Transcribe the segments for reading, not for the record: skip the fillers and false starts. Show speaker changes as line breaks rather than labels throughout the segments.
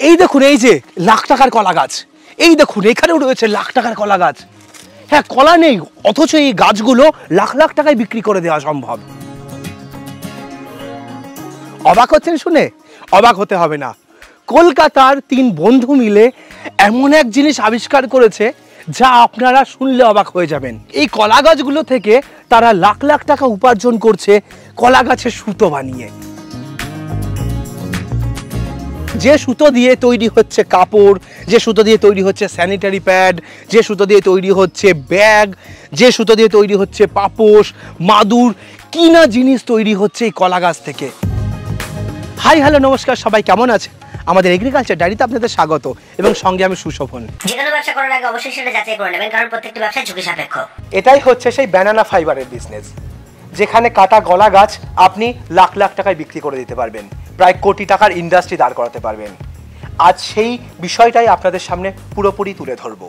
এই দেখুন, এই যে লাখ টাকার কলা গাছ, এই দেখুন এখানেও রয়েছে লাখ টাকার কলা গাছ। হ্যাঁ, কলা নেই, অথচ এই গাছগুলো লাখ লাখ টাকায় বিক্রি করে দেওয়া সম্ভব। অবাক হচ্ছেন শুনে? অবাক হতে হবে না। কলকাতার 3 বন্ধু মিলে এমন এক জিনিস আবিষ্কার করেছে যা আপনারা শুনলে অবাক হয়ে যাবেন। এই কলা গাছগুলো থেকে তারা লাখ লাখ টাকা উপার্জন করছে কলা গাছের সুতো বানিয়ে। যে সুতো দিয়ে তৈরি হচ্ছে কাপড়, যে সুতো দিয়ে তৈরি হচ্ছে স্যানিটারি প্যাড, যে সুতো দিয়ে তৈরি হচ্ছে ব্যাগ, যে সুতো দিয়ে তৈরি হচ্ছে পাপোশ, মাদুর, কি না জিনিস তৈরি হচ্ছে এই কলা গাছ থেকে। হাই হ্যালো নমস্কার, সবাই কেমন আছে? আমাদের এগ্রিকালচার ডায়েরিতে আপনাদের স্বাগত এবং সঙ্গে আমি সুশোভন।
যে কোনো ব্যবসা করার আগে অবশ্যই সেটা যাচাই করে নেবেন, কারণ প্রত্যেকটা ব্যবসা ঝুঁকি সাপেক্ষ।
এটাই হচ্ছে সেই ব্যানানা ফাইবারের বিজনেস, যেখানে কাটা কলা গাছ আপনি লাখ লাখ টাকায় বিক্রি করে দিতে পারবেন, প্রায় কোটি টাকার ইন্ডাস্ট্রি দাঁড় করাতে পারবেন। আজ সেই বিষয়টাই আপনাদের সামনে পুরোপুরি তুলে ধরবো।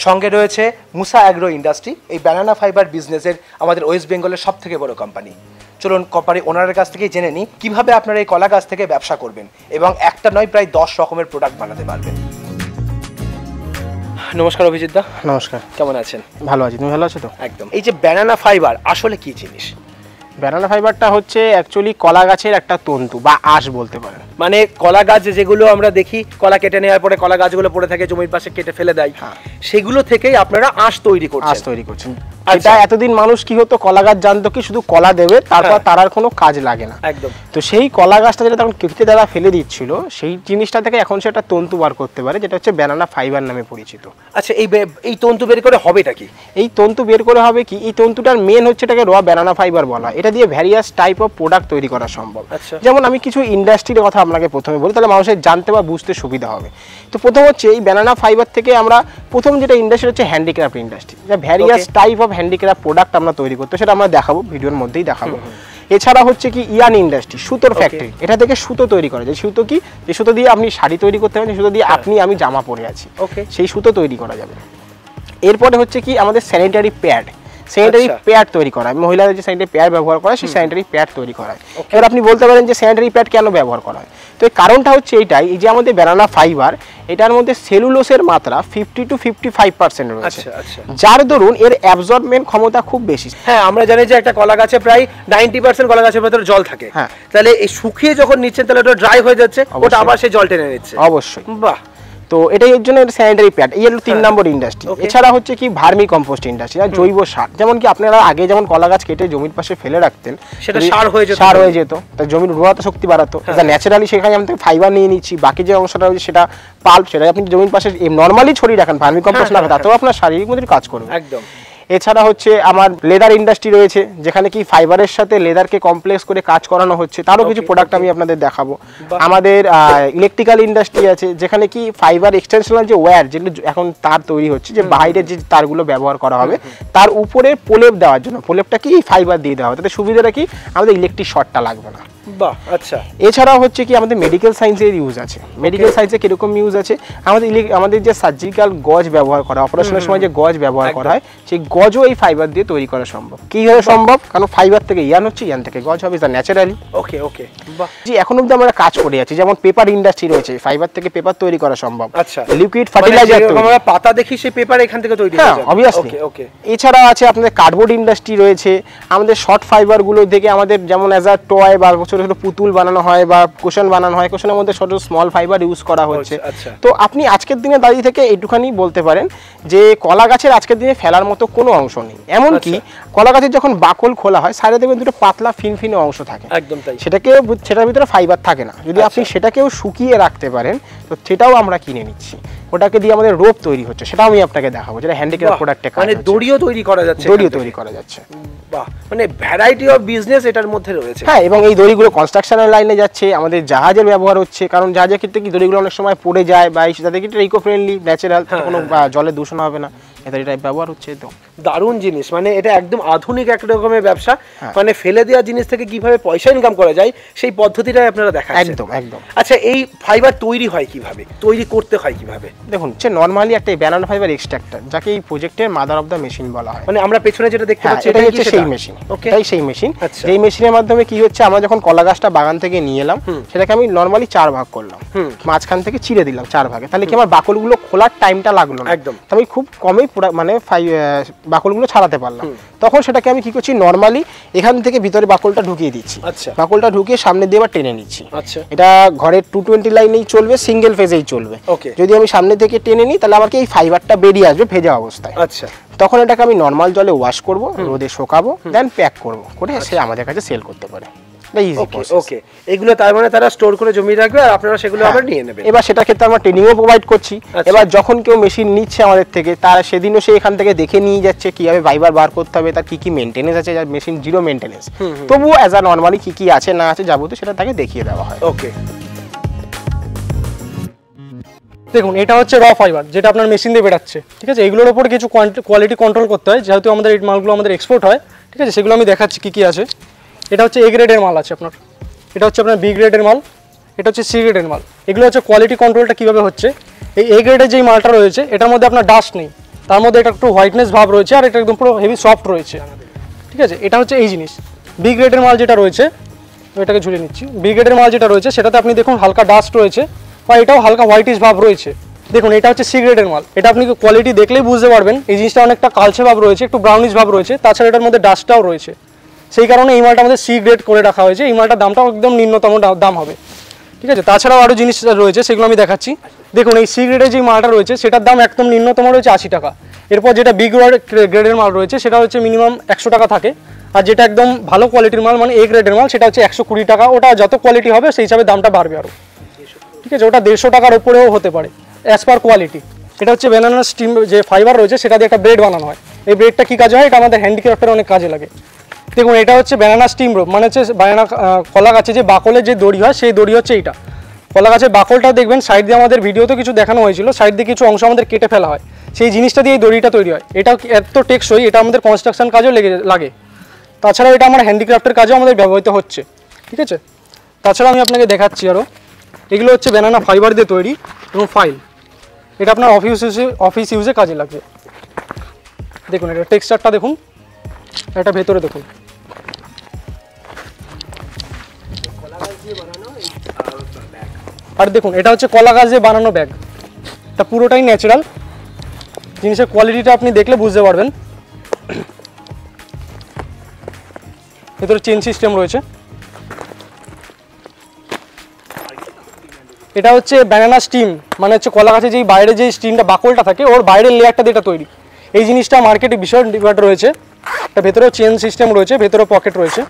সঙ্গে রয়েছে মুসা অ্যাগ্রো ইন্ডাস্ট্রি, এই ব্যানানা ফাইবার বিজনেসের আমাদের ওয়েস্ট বেঙ্গলের সব থেকে বড় কোম্পানি। চলুন কোম্পানি ওনারের কাছ থেকে জেনে নিই কীভাবে আপনারা এই কলা গাছ থেকে ব্যবসা করবেন এবং একটা নয় প্রায় 10 রকমের প্রোডাক্ট বানাতে পারবেন। নমস্কার অভিজিৎ দা।
নমস্কার,
কেমন আছেন?
ভালো আছি, তুমি ভালো আছো তো?
একদম। এই যে ব্যানানা ফাইবার আসলে কি জিনিস?
ব্যানানা ফাইবারটা হচ্ছে অ্যাকচুয়ালি কলা গাছের একটা তন্তু বা আঁশ বলতে পারেন।
মানে কলা গাছ যেগুলো আমরা দেখি, কলা কেটে নেওয়ার পরে কলা গাছগুলো পড়ে থাকে, জমির পাশে কেটে ফেলে দেয়, সেগুলো থেকেই আপনারা আঁশ তৈরি করছেন।
এটা এতদিন মানুষ কি হতো, কলা গাছ জানতো কি শুধু কলা দেবে, তারপর তার আর কোনো কাজ লাগে না।
একদম।
তো সেই কলা গাছটা যেটা তখন কেটে দ্বারা ফেলে দিচ্ছিল, সেই জিনিসটা থেকে এখন সেটা তন্তু বার করতে পারে, যেটা হচ্ছে ব্যানানা ফাইবার নামে পরিচিত।
আচ্ছা, এই তন্তু বের করে হবেটা কি?
এই তন্তু বের করে হবে কি, এই তন্তুটার মেন হচ্ছে এটাকে র ব্যানানা ফাইবার বলা। এটা দিয়ে ভ্যারিয়াস টাইপ অফ প্রোডাক্ট তৈরি করা সম্ভব। যেমন আমি কিছু ইন্ডাস্ট্রির কথা আপনাকে প্রথমে বলি, তাহলে মানুষের জানতে বা বুঝতে সুবিধা হবে। তো প্রথম হচ্ছে এই ব্যানানা ফাইবার থেকে আমরা প্রথম যেটা ইন্ডাস্ট্রি হচ্ছে হ্যান্ডিক্রাফট ইন্ডাস্ট্রি, যা various type of handicraft product আমরা তৈরি করতে, সেটা আমরা দেখাবো, ভিডিওর মধ্যেই দেখাবো। এছাড়া হচ্ছে কি ইয়ান ইন্ডাস্ট্রি, সুতোর ফ্যাক্টরি, এটা থেকে সুতো তৈরি করা যায়। সুতো কি, যে সুতো দিয়ে আপনি শাড়ি তৈরি করতে পারেন, সুতো দিয়ে আপনি আমি জামা পরে আছি, সেই সুতো তৈরি করা যাবে। এরপরে হচ্ছে কি আমাদের স্যানিটারি প্যাড, স্যানিটারি প্যাড তৈরি করা হয়, মহিলাদের যে স্যানিটারি প্যাড ব্যবহার করা হয় সেই স্যানিটারি প্যাড তৈরি করা হয়। এবার আপনি বলতে পারেন যে স্যানিটারি প্যাড কেন ব্যবহার করা হয়? তো এই কারণটা হচ্ছে এইটাই, এই যে আমাদের ব্যানানা ফাইবার, এটার মধ্যে সেলুলোসের মাত্রা 50 to 55% রয়েছে, যার দরুন এর অ্যাবজর্বমেন্ট ক্ষমতা খুব বেশি।
হ্যাঁ, আমরা জানি যে একটা কলা গাছে প্রায় 90% কলা গাছের ভেতরে জল থাকে। হ্যাঁ, তাহলে এই শুকিয়ে যখন নিচ্ছেন তাহলে ওটা ড্রাই হয়ে যাচ্ছে, ওটা আবার সেই জল টেনে নিচ্ছে।
অবশ্যই।
বাহ।
তো এটাই এর জন্য স্যানিটারি প্যাড, এই হলো 3 নম্বর ইন্ডাস্ট্রি। এছাড়া হচ্ছে কি ভার্মি কম্পোস্ট ইন্ডাস্ট্রি, আর জৈব সার। যেমন কি আপনারা আগে যেমন কলা গাছ কেটে জমির পাশে ফেলে রাখতেন,
সেটা সার হয়ে যেত,
তা জমির উর্বরতা শক্তি বাড়াতো। এটা ন্যাচারালি সেখানে আমি ফাইবার নিয়ে নিচ্ছি, বাকি যে অংশটা রয়েছে সেটা পাল্প, সেটা আপনি জমির পাশে নর্মালি ছড়িয়ে রাখেন, ভার্মি কম্পোস্ট না, তাতেও আপনার শারীরিক মধ্যে কাজ করবে।
একদম।
এছাড়া হচ্ছে আমার লেদার ইন্ডাস্ট্রি রয়েছে, যেখানে কি ফাইবারের সাথে লেদারকে কমপ্লেক্স করে কাজ করানো হচ্ছে, তারও কিছু প্রোডাক্ট আমি আপনাদের দেখাবো। আমাদের ইলেকট্রিক্যাল ইন্ডাস্ট্রি আছে, যেখানে কি ফাইবার এক্সটেনশনাল যে ওয়্যার, যেগুলো এখন তার তৈরি হচ্ছে, যে বাইরের যে তারগুলো ব্যবহার করা হবে তার উপরে প্রলেপ দেওয়ার জন্য, প্রলেপটা কি ফাইবার দিয়ে দেওয়া হবে, তাতে সুবিধাটা কি আমাদের ইলেকট্রিক শর্টটা লাগবে না।
বাহ, আচ্ছা।
এছাড়াও হচ্ছে কি আমাদের মেডিকেল সায়েন্সের ইউজ আছে। মেডিকেল সায়েন্সে কিরকম ইউজ আছে, আমাদের যে সার্জিক্যাল গজ ব্যবহার করা, অপারেশনের সময় যে গজ ব্যবহার করা হয়, সেই গজও এই ফাইবার দিয়ে তৈরি করা সম্ভব। কিভাবে সম্ভব? কারণ ফাইবার থেকে ইয়ান হচ্ছে, ইয়ান থেকে গজ হবে, যা ন্যাচারালি।
ওকে ওকে। বাহ।
জি, এখন অবধি আমরা কাজ করে যাচ্ছি। যেমন পেপার ইন্ডাস্ট্রি রয়েছে, ফাইবার থেকে পেপার তৈরি করা সম্ভব।
আচ্ছা।
লিকুইড ফার্টিলাইজার,
আমরা পাতা দেখি সেই পেপার এখান থেকে তৈরি হয়ে যায়।
অবভিয়াসলি।
ওকে।
এছাড়া আছে আপনাদের কার্ডবোর্ড ইন্ডাস্ট্রি রয়েছে। আমাদের শর্ট ফাইবার গুলো থেকে আমাদের যেমন অ্যাজ আ টয় বা ছোট ছোট পুতুল বানানো হয় বা কুশন বানানো হয়, কুশনের মধ্যে ছোট স্মল ফাইবার ইউজ করা হচ্ছে। তো আপনি আজকের দিনে দাঁড়িয়ে থেকে এইটুখানি বলতে পারেন যে কলা গাছের আজকের দিনে ফেলার মতো কোনো অংশ নেই। এমনকি কলা গাছের যখন বাকল খোলা হয়, সাইডে দেখবেন দুটো পাতলা ফিনফিনে অংশ থাকে।
একদম তাই।
সেটার ভিতরে ফাইবার থাকে না। যদি আপনি সেটাকেও শুকিয়ে রাখতে পারেন, তো সেটাও আমরা কিনে নিচ্ছি। ওটাকে দিয়ে আমাদের রোপ তৈরি হচ্ছে, সেটাও আমি আপনাকে দেখাবো, যেটা হ্যান্ডিক্রাফট প্রোডাক্টে কাজ হচ্ছে।
মানে দড়িও তৈরি করা যাচ্ছে।
দড়িও তৈরি করা যাচ্ছে।
বাহ, মানে ভ্যারাইটি অফ বিজনেস এটার মধ্যে রয়েছে।
হ্যাঁ, এবং এই দড়িগুলো কনস্ট্রাকশনের লাইনে যাচ্ছে, আমাদের জাহাজের ব্যবহার হচ্ছে, কারণ জাহাজের ক্ষেত্রে কি দড়িগুলো অনেক সময় পড়ে যায়, বা তাদের ক্ষেত্রে ইকো ফ্রেন্ডলি, ন্যাচারাল, কোনো জলের দূষণ হবে না, ব্যাটারি টাইপ ব্যবহার হচ্ছে। তো
দারুণ জিনিস, মানে এটা একদম আধুনিক এক রকমের ব্যবসা, মানে ফেলে দেওয়া জিনিস থেকে কিভাবে পয়সা ইনকাম করা যায় সেই পদ্ধতিটাই আপনারা দেখাচ্ছেন।
একদম একদম।
আচ্ছা, এই ফাইবার তৈরি হয় কিভাবে, তৈরি করতে হয় কিভাবে?
দেখুন, হচ্ছে নরমালি একটা ব্যানানা ফাইবার এক্সট্রাক্টর, যাকে এই প্রজেক্টের মাদার অফ দ্য মেশিন বলা হয়।
মানে আমরা পেছনে যেটা দেখতে পাচ্ছি
এটাই হচ্ছে সেই মেশিন। এটাই সেই মেশিন। এই মেশিনের মাধ্যমে কি হচ্ছে, আমরা যখন কলা গাছটা বাগান থেকে নিয়ে এলাম, সেটাকে আমি নরমালি 4 ভাগ করলাম, মাঝখান থেকে চিড়ে দিলাম 4 ভাগে, তাহলে কি আমার বাকলগুলো খোলার টাইমটা লাগলো না,
একদম।
আমি খুব কমই মানে বাকলগুলো ছাড়াতে পারলাম। তখন সেটাকে আমি কি করছি, নরমালি এখান থেকে ভিতরে বাকলটা ঢুকিয়ে দিচ্ছি। বাকলটা ঢুকিয়ে সামনে দিয়ে আবার টেনে নিচ্ছি। এটা ঘরের 220 লাইনেই চলবে, সিঙ্গেল ফেজেই চলবে। যদি আমি সামনে থেকে টেনে নিই তাহলে আমার কি এই ফাইবারটা বেরিয়ে আসবে ভেজা অবস্থায়। তখন এটাকে আমি নরমাল জলে ওয়াশ করব, রোদে শুকাবো, দেন প্যাক করব, করে সে আমাদের কাছে সেল করতে পারে।
ওকে, এগুলো তার মানে তারা স্টোর করে জমিয়ে রাখবে আর আপনারা সেগুলো আবার নিয়ে নেবেন।
এবার সেটার ক্ষেত্রে আমরা ট্রেনিংও প্রোভাইড করছি। এবার যখন কেউ মেশিন নিচ্ছে আমাদের থেকে, তার সেদিনও সে এখান থেকে দেখে নিয়ে যাচ্ছে কিভাবে ফাইবার বার করতে হবে, তার কি কি মেইনটেনেন্স আছে, যার মেশিন জিরো মেইনটেনেন্স, তবুও অ্যাজ আ নরমালি কি কি আছে না আছে যাবতীয় সেটা তাকে দেখিয়ে দেওয়া হয়।
ওকে,
দেখুন, এটা হচ্ছে র ফাইবার, যেটা আপনার মেশিন দিয়ে বেরাচ্ছে। ঠিক আছে, এগুলোর উপর কিছু কোয়ালিটি কন্ট্রোল করতে হয়, যেহেতু আমাদের এই মালগুলো আমাদের এক্সপোর্ট হয়। ঠিক আছে, সেগুলো আমি দেখাচ্ছি কি কি আছে। এটা হচ্ছে এ গ্রেডের মাল আছে আপনার, এটা হচ্ছে আপনার বি গ্রেডের মাল, এটা হচ্ছে সি গ্রেডের মাল। এগুলো হচ্ছে কোয়ালিটি কন্ট্রোলটা কীভাবে হচ্ছে, এই এ গ্রেডের যেই মালটা রয়েছে এটার মধ্যে আপনার ডাস্ট নেই, তার মধ্যে এটা একটু হোয়াইটনেস ভাব রয়েছে, আর এটা একদম পুরো হেভি সফট রয়েছে। ঠিক আছে, এটা হচ্ছে এই জিনিস। বি গ্রেডের মাল যেটা রয়েছে, এটাকে ঝুলিয়ে নিচ্ছি, বি গ্রেডের মাল যেটা রয়েছে সেটাতে আপনি দেখুন হালকা ডাস্ট রয়েছে, বা এটাও হালকা হোয়াইটিশ ভাব রয়েছে। দেখুন, এটা হচ্ছে সি গ্রেডের মাল, এটা আপনি কোয়ালিটি দেখলেই বুঝতে পারবেন এই জিনিসটা অনেকটা কালচে ভাব রয়েছে, একটু ব্রাউনিশ ভাব রয়েছে, তাছাড়া এটার মধ্যে ডাস্টটাও রয়েছে। সেই কারণে এই মালটা আমাদের সি গ্রেড করে রাখা হয়েছে। এই মালটার দামটাও একদম নিম্নতম দাম হবে। ঠিক আছে, তাছাড়াও আরও জিনিস রয়েছে, সেগুলো আমি দেখাচ্ছি। দেখুন, এই সি গ্রেডের যে মালটা রয়েছে সেটার দাম একদম নিম্নতম রয়েছে 80 টাকা। এরপর যেটা বি গ্রেডের মাল রয়েছে সেটা হচ্ছে মিনিমাম 100 টাকা থাকে, আর যেটা একদম ভালো কোয়ালিটির মাল মানে এ গ্রেডের মাল সেটা হচ্ছে 120 টাকা। ওটা যত কোয়ালিটি হবে সেই হিসাবে দামটা বাড়বে আরও। ঠিক আছে, ওটা 150 টাকার উপরেও হতে পারে অ্যাজ পার কোয়ালিটি। এটা হচ্ছে ব্যানানা স্টিম যে ফাইবার রয়েছে সেটা দিয়ে একটা ব্রেড বানানো হয়। এই ব্রেডটা কী কাজে হয়, এটা আমাদের হ্যান্ডিক্রাফ্টের অনেক কাজে লাগে। দেখুন, এটা হচ্ছে ব্যানানা স্টিম রোপ, মানে হচ্ছে ব্যানানা কলা গাছে যে বাকলের যে দড়ি হয় সেই দড়ি হচ্ছে এইটা। কলা গাছের বাকলটা দেখবেন সাইড দিয়ে আমাদের ভিডিওতে কিছু দেখানো হয়েছিল, সাইড দিয়ে কিছু অংশ আমাদের কেটে ফেলা হয়, সেই জিনিসটা দিয়ে এই দড়িটা তৈরি হয়। এটা এত টেকসই, এটা আমাদের কনস্ট্রাকশন কাজেও লাগে। তাছাড়াও এটা আমার হ্যান্ডিক্রাফ্টের কাজেও আমাদের ব্যবহৃত হচ্ছে। ঠিক আছে, তাছাড়া আমি আপনাকে দেখাচ্ছি আরও, এগুলো হচ্ছে ব্যানানা ফাইবার দিয়ে তৈরি এবং ফাইল। এটা আপনার অফিস ইউজে কাজে লাগবে। দেখুন, এটা টেক্সচারটা দেখুন, এটা ভেতরে দেখুন। আর দেখুন, এটা হচ্ছে কলা গাছ দিয়ে বানানো ব্যাগ, এটা পুরোটাই ন্যাচারাল। জিনিসের কোয়ালিটিটা আপনি দেখলে বুঝতে পারবেন। ভেতরে চেন সিস্টেম রয়েছে। এটা হচ্ছে ব্যানানা স্টিম, মানে হচ্ছে কলা গাছে যেই বাইরে যে স্টিমটা বাকলটা থাকে ওর বাইরের লেয়ারটা দিয়ে এটা তৈরি। এই জিনিসটা মার্কেটে ভীষণ ডিমান্ড রয়েছে। এটা ভেতরেও চেন সিস্টেম রয়েছে, ভেতরেও পকেট রয়েছে।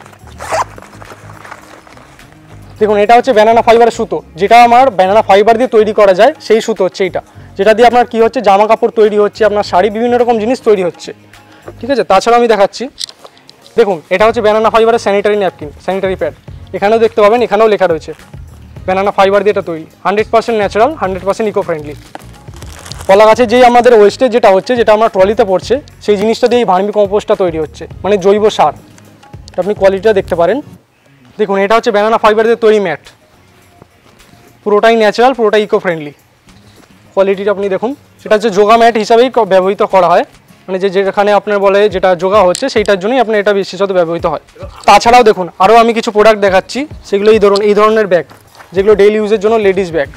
দেখুন, এটা হচ্ছে ব্যানানা ফাইবারের সুতো, যেটা আমার ব্যানানা ফাইবার দিয়ে তৈরি করা যায়, সেই সুতো হচ্ছে এইটা, যেটা দিয়ে আপনার কি হচ্ছে জামা কাপড় তৈরি হচ্ছে, আপনার শাড়ি, বিভিন্ন রকম জিনিস তৈরি হচ্ছে। ঠিক আছে, তাছাড়া আমি দেখাচ্ছি। দেখুন, এটা হচ্ছে ব্যানানা ফাইবারের স্যানিটারি ন্যাপকিন, স্যানিটারি প্যাড। এখানেও দেখতে পাবেন, এখানেও লেখা রয়েছে ব্যানানা ফাইবার দিয়ে এটা তৈরি, 100% ন্যাচারাল, 100% ইকো ফ্রেন্ডলি। কলা গাছের যেই আমাদের ওয়েস্টেজ যেটা হচ্ছে, যেটা আমরা ট্রলিতে পড়ছে, সেই জিনিসটা দিয়ে এই ভার্মি কম্পোস্টটা তৈরি হচ্ছে, মানে জৈব সার। আপনি কোয়ালিটিটা দেখতে পারেন। দেখুন, এটা হচ্ছে ব্যানানা ফাইবার দিয়ে তৈরি ম্যাট, পুরোটাই ন্যাচারাল, পুরোটাই ইকো ফ্রেন্ডলি। কোয়ালিটিটা আপনি দেখুন, সেটা হচ্ছে যোগা ম্যাট হিসাবেই ব্যবহৃত করা হয়, মানে যেখানে আপনার বলে যেটা যোগা হচ্ছে সেইটার জন্যই আপনার এটা বিশেষত ব্যবহৃত হয়। তাছাড়াও দেখুন, আরও আমি কিছু প্রোডাক্ট দেখাচ্ছি, সেগুলো এই ধরনের ব্যাগ, যেগুলো ডেইলি ইউজের জন্য লেডিস ব্যাগ।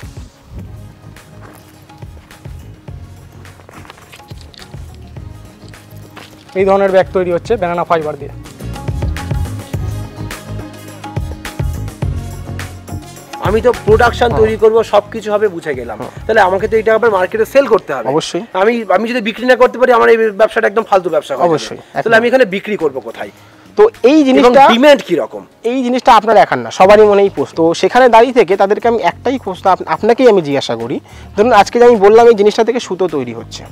এই ধরনের ব্যাগ তৈরি হচ্ছে ব্যানানা ফাইবার দিয়ে।
আমি তো প্রোডাকশন তৈরি করব, সবকিছু হবে, বুঝে গেলাম। তাহলে আমাকে তো এটা আবার মার্কেটে সেল করতে হবে।
অবশ্যই।
আমি যদি বিক্রি না করতে পারি, আমার এই ব্যবসাটা একদম ফালতু ব্যবসা হবে।
অবশ্যই।
তাহলে আমি এখানে বিক্রি করব কোথায়?
তো এই জিনিসটা
ডিমান্ড কি রকম,
এই জিনিসটা আপনারা দেখান না, সবারই মনেই প্রশ্ন। তো সেখানে দাঁড়িয়ে থেকে তাদেরকে আমি একটাই প্রশ্ন আপনাকেই আমি জিজ্ঞাসা করি। ধরুন, আজকে যে আমি বললাম এই জিনিসটা থেকে সুতো তৈরি হচ্ছে,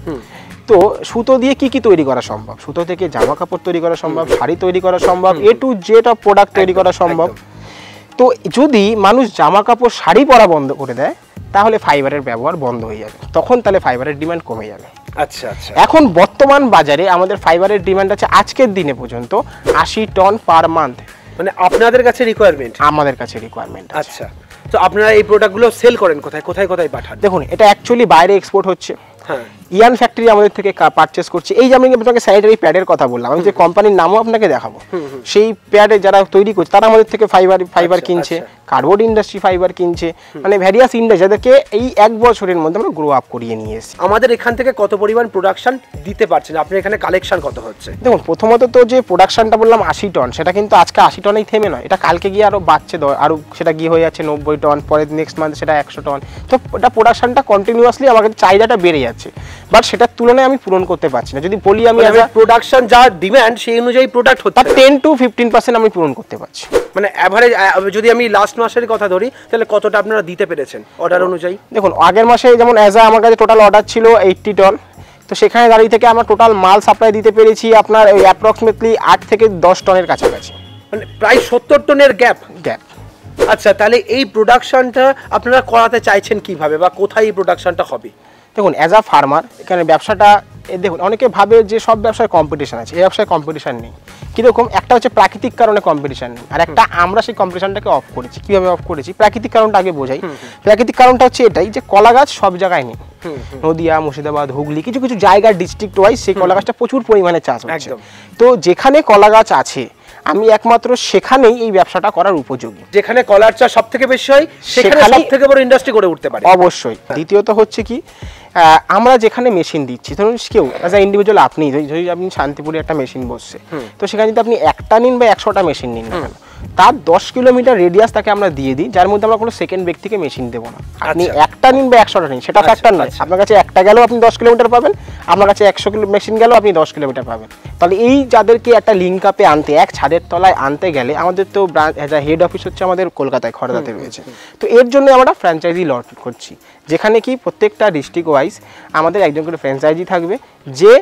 তো সুতো দিয়ে কি কি তৈরি করা সম্ভব? সুতো থেকে জামা কাপড় তৈরি করা সম্ভব, শাড়ি তৈরি করা সম্ভব, A to Z of product তৈরি করা সম্ভব। তো যদি মানুষ জামা কাপড় শাড়ি পরা বন্ধ করে দেয়, তাহলে ফাইবারের ব্যবহার বন্ধ হয়ে যাবে, তখন তাহলে ফাইবারের ডিমান্ড কমে যাবে।
আচ্ছা আচ্ছা।
এখন বর্তমান বাজারে আমাদের ফাইবারের ডিমান্ড আছে আজকের দিনে পর্যন্ত 80 টন পার মান্থ।
মানে আপনাদের কাছে রিকোয়ারমেন্ট?
আমাদের কাছে রিকোয়ারমেন্ট।
আচ্ছা, তো আপনারা এই প্রোডাক্টগুলো সেল করেন কোথায় কোথায় কোথায় পাঠান?
দেখুন এটা অ্যাকচুয়ালি বাইরে এক্সপোর্ট হচ্ছে।
হ্যাঁ,
ইয়ান ফ্যাক্টরি আমাদের থেকে পারচেস করছে। এই যে আমি আপনাকে স্যানিটারি প্যাডের কথা বললাম, আমি যে কোম্পানির নামও আপনাকে দেখাবো, সেই প্যাডে যারা তৈরি করছে তারা আমাদের থেকে ফাইবার কিনছে, কার্ডবোর্ড ইন্ডাস্ট্রি ফাইবার কিনছে, মানে ভ্যারিয়াস ইন্ডাস্ট্রি যাদেরকে এই 1 বছরের মধ্যে আমরা গ্রো আপ করিয়ে নিয়ে এসেছি।
আমাদের এখান থেকে কত পরিমাণ প্রোডাকশন দিতে পারছেন আপনি? এখানে কালেকশন কত হচ্ছে?
দেখুন প্রথমত তো যে প্রোডাকশনটা বললাম 80 টন, সেটা কিন্তু আজকে 80 টনেই থেমে নয়, এটা কালকে গিয়ে আরও বাড়ছে, আরও সেটা গিয়ে হয়ে যাচ্ছে 90 টন, পরে নেক্সট মান্থ সেটা 100 টন। তো এটা প্রোডাকশনটা কন্টিনিউয়াসলি আমাদের চাহিদাটা বেড়ে যাচ্ছে, বাট সেটার তুলনায় আমি পূরণ করতে পারছি না। যদি বলি আমি
প্রোডাকশন যা ডিমান্ড সেই অনুযায়ী প্রোডাক্ট হচ্ছে
10 to 15% আমি পূরণ করতে পারছি।
মানে অ্যাভারেজ যদি আমি লাস্ট মাসের কথা ধরি তাহলে কতটা আপনারা দিতে পেরেছেন অর্ডার অনুযায়ী?
দেখুন আগের মাসে যেমন আমার কাছে টোটাল অর্ডার ছিল 80 টন, তো সেখানে দাঁড়িয়ে থেকে আমরা টোটাল মাল সাপ্লাই দিতে পেরেছি আপনার ওই অ্যাপ্রক্সিমেটলি 8 থেকে 10 টনের কাছাকাছি,
মানে প্রায় 70 টনের গ্যাপ। আচ্ছা, তাহলে এই প্রোডাকশনটা আপনারা করাতে চাইছেন কিভাবে বা কোথায় এই প্রোডাকশনটা হবে?
দেখুন অ্যাজ আ ফার্মার এখানে ব্যবসাটা দেখুন অনেকে ভাবে যে সব ব্যবসায় কম্পিটিশন আছে, এই ব্যবসায় কম্পিটিশন নেই। কীরকম? একটা হচ্ছে প্রাকৃতিক কারণে কম্পিটিশন নেই, আর একটা আমরা সেই কম্পিটিশনটাকে অফ করেছি। কীভাবে অফ করেছি? প্রাকৃতিক কারণটা আগে বোঝাই। প্রাকৃতিক কারণটা হচ্ছে এটাই যে কলা গাছ সব জায়গায় নেই, নদিয়া, মুর্শিদাবাদ, হুগলি কিছু কিছু জায়গার ডিস্ট্রিক্ট ওয়াইজ সেই কলা গাছটা প্রচুর পরিমাণে চাষ হচ্ছে। তো যেখানে কলা গাছ আছে আমি একমাত্র সেখানেই এই ব্যবসাটা করার উপযোগী।
যেখানে কলার চাষ সব থেকে বেশি হয় সেখানে সবথেকে বড় ইন্ডাস্ট্রি গড়ে উঠতে পারে।
অবশ্যই। দ্বিতীয়ত হচ্ছে কি, আমরা যেখানে মেশিন দিচ্ছি, ধরুন কেউ অ্যাজ আ ইন্ডিভিজুয়াল আপনি যদি আপনি শান্তিপুরে একটা মেশিন বসছে, তো সেখানে যদি আপনি একটা নিন বা 100টা মেশিন নিন না কেন, তার 10 কিলোমিটার রেডিয়াস তাকে আমরা দিয়ে দিই, যার মধ্যে আমরা কোনো সেকেন্ড ব্যক্তিকে মেশিন দেবো না। আপনি একটা নিন বা 100টা নিন সেটা ফ্যাক্টর নয়, আপনার কাছে একটা গেলেও আপনি 10 কিলোমিটার পাবেন, আপনার কাছে 100 কিলো মেশিন গেলেও আপনি 10 কিলোমিটার পাবেন। তাহলে এই যাদেরকে একটা লিঙ্ক আপে আনতে, এক ছাদের তলায় আনতে গেলে আমাদের তো হেড অফিস হচ্ছে আমাদের কলকাতায় খড়দাতে রয়েছে, তো এর জন্য আমরা ফ্র্যাঞ্চাইজি লট করছি, যেখানে কি প্রত্যেকটা ডিস্ট্রিক্ট ওয়াইজ আমাদের একজন করে ফ্র্যাঞ্চাইজি থাকবে, যে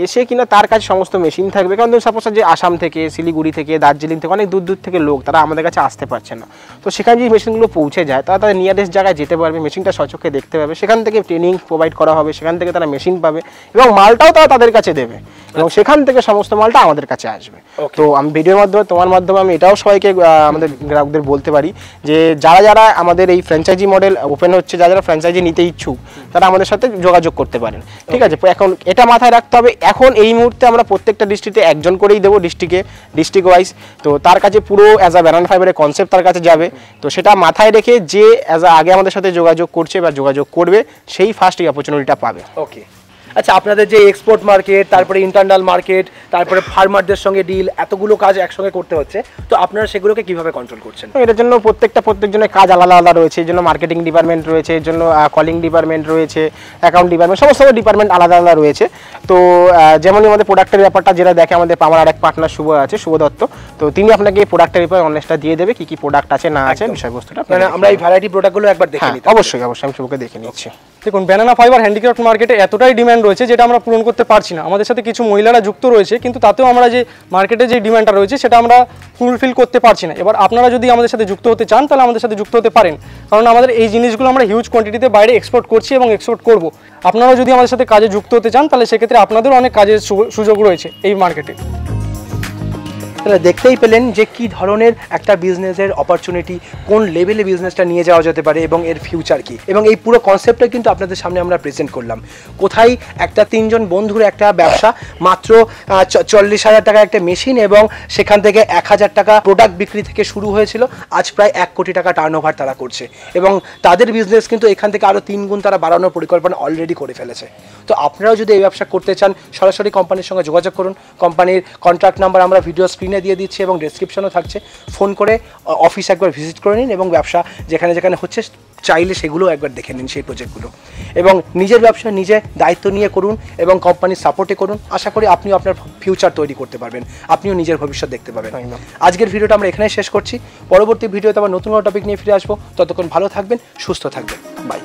এসে কিনা তার কাছে সমস্ত মেশিন থাকবে। কারণ সাপোজ যে আসাম থেকে, শিলিগুড়ি থেকে, দার্জিলিং থেকে অনেক দূর দূর থেকে লোক তারা আমাদের কাছে আসতে পারছে না, তো সেখানে যদি মেশিনগুলো পৌঁছে যায় তারা তাদের নিয়ারেস্ট জায়গায় যেতে পারবে, মেশিনটা সচক্ষে দেখতে পাবে, সেখান থেকে ট্রেনিং প্রোভাইড করা হবে, সেখান থেকে তারা মেশিন পাবে এবং মালটাও তারা তাদের কাছে দেবে এবং সেখান থেকে সমস্ত মালটা আমাদের কাছে আসবে। তো আমি ভিডিওর মাধ্যমে তোমার মাধ্যমে আমি এটাও সবাইকে আমাদের গ্রাহকদের বলতে পারি যে যারা যারা আমাদের এই ফ্র্যাঞ্চাইজি মডেল ওপেন হচ্ছে, যারা যারা ফ্র্যাঞ্চাইজি নিতে ইচ্ছুক তারা আমাদের সাথে যোগাযোগ করতে পারেন। ঠিক আছে, এখন এটা মাথায় রাখতে হবে, এখন এই মুহূর্তে আমরা প্রত্যেকটা ডিস্ট্রিক্টে একজন করেই দেবো, ডিস্ট্রিক্ট ওয়াইজ। তো তার কাছে পুরো অ্যাজ আ ব্যানানা ফাইবারের কনসেপ্ট তার কাছে যাবে, তো সেটা মাথায় রেখে যে অ্যাজ আ আগে আমাদের সাথে যোগাযোগ করছে বা যোগাযোগ করবে সেই ফার্স্ট এই অপরচুনিটিটা পাবে।
ওকে, আচ্ছা, আপনাদের যে এক্সপোর্ট মার্কেট, তারপরে ইন্টারনাল মার্কেট, তারপরে ফার্মারদের সঙ্গে ডিল, এতগুলো কাজ একসঙ্গে করতে হচ্ছে, তো আপনারা সেগুলোকে কিভাবে কন্ট্রোল করছেন?
এটার জন্য প্রত্যেকজনের কাজ আলাদা আলাদা রয়েছে। এর জন্য মার্কেটিং ডিপার্টমেন্ট রয়েছে, এর জন্য কলিং ডিপার্টমেন্ট রয়েছে, অ্যাকাউন্ট ডিপার্টমেন্ট, সমস্ত ডিপার্টমেন্ট আলাদা আলাদা রয়েছে। তো যেমন আমাদের প্রোডাক্টের ব্যাপারটা যেটা দেখে আমাদের আমার আরেক পার্টনার শুভ আছে, শুভ দত্ত, তো তিনি আপনাকে প্রোডাক্টের ব্যাপারে অনেকটা দিয়ে দেবে, কি কি প্রোডাক্ট আছে না আছে বিষয়বস্তুটা।
মানে আমরা এই ভ্যারাইটি প্রোডাক্টগুলো একবার দেখে নিই।
অবশ্যই অবশ্যই, আমি শুভকে দেখে নিচ্ছি।
দেখুন ব্যানানা ফাইবার হ্যান্ডিক্রাফট মার্কেটে এতটাই ডিমান্ড রয়েছে যেটা আমরা পূরণ করতে পারছি না। আমাদের সাথে কিছু মহিলারা যুক্ত রয়েছে, কিন্তু তাতেও আমরা যে মার্কেটে যে ডিমান্ডটা রয়েছে সেটা আমরা ফুলফিল করতে পারছি না। এবার আপনারা যদি আমাদের সাথে যুক্ত হতে চান তাহলে আমাদের সাথে যুক্ত হতে পারেন, কারণ আমাদের এই জিনিসগুলো আমরা হিউজ কোয়ান্টিটিতে বাইরে এক্সপোর্ট করছি এবং এক্সপোর্ট করব। আপনারাও যদি আমাদের সাথে কাজে যুক্ত হতে চান তাহলে সেক্ষেত্রে আপনাদেরও অনেক কাজের সুযোগ রয়েছে এই মার্কেটে।
তাহলে দেখতেই পেলেন যে কি ধরনের একটা বিজনেসের অপরচুনিটি, কোন লেভেলে বিজনেসটা নিয়ে যাওয়া যেতে পারে এবং এর ফিউচার কি, এবং এই পুরো কনসেপ্টটা কিন্তু আপনাদের সামনে আমরা প্রেজেন্ট করলাম। কোথায় একটা 3জন বন্ধুর একটা ব্যবসা, মাত্র 40,000 টাকা একটা মেশিন এবং সেখান থেকে 1,000 টাকা প্রোডাক্ট বিক্রি থেকে শুরু হয়েছিল, আজ প্রায় 1 কোটি টাকা টার্নওভার তারা করছে এবং তাদের বিজনেস কিন্তু এখান থেকে আরও 3 গুণ তারা বাড়ানোর পরিকল্পনা অলরেডি করে ফেলেছে। তো আপনারাও যদি এই ব্যবসা করতে চান সরাসরি কোম্পানির সঙ্গে যোগাযোগ করুন। কোম্পানির কন্ট্যাক্ট নাম্বার আমরা ভিডিও স্ক্রিনে দিয়ে দিচ্ছি এবং ডেসক্রিপশনও থাকছে, ফোন করে অফিস একবার ভিজিট করে নিন এবং ব্যবসা যেখানে যেখানে হচ্ছে চাইলে সেগুলো একবার দেখে নিন, সেই প্রজেক্টগুলো, এবং নিজের ব্যবসা নিজে দায়িত্ব নিয়ে করুন এবং কোম্পানির সাপোর্টে করুন। আশা করি আপনিও আপনার ফিউচার তৈরি করতে পারবেন, আপনিও নিজের ভবিষ্যৎ দেখতে পাবেন। আজকের ভিডিওটা আমরা এখানেই শেষ করছি, পরবর্তী ভিডিওতে আবার নতুন কোনো টপিক নিয়ে ফিরে আসবো। ততক্ষণ ভালো থাকবেন, সুস্থ থাকবেন, বাই।